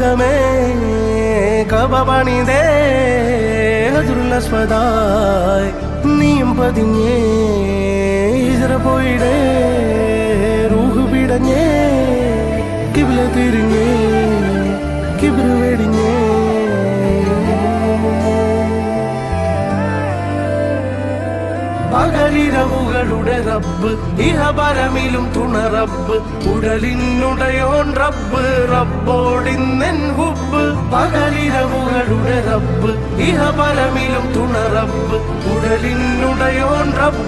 ഉലകമേ കബപണിതേ ഹജറുൽ-അസ്വദായി നീയും പതിഞ്ഞേ ഹിജ്റ പോയിടേ റൂഹ് പിടഞ്ഞേ കിബ്ല തിരിഞ്ഞേ കിബ്ർ വെടിഞ്ഞേ പകലിരവുകളുടെ റബ്ബ് ഇഹപരമിലും തുണ റബ്ബ് ഉടലിനുടയോൻ റബ്ബ് റബ്ബോടിന്നെൻ ഹുബ്ബ് പകലിരവുകളുടെ റബ്ബ് ഇഹപരമിലും തുണ റബ്ബ് ഉടലിനുടയോൻ റബ്ബ്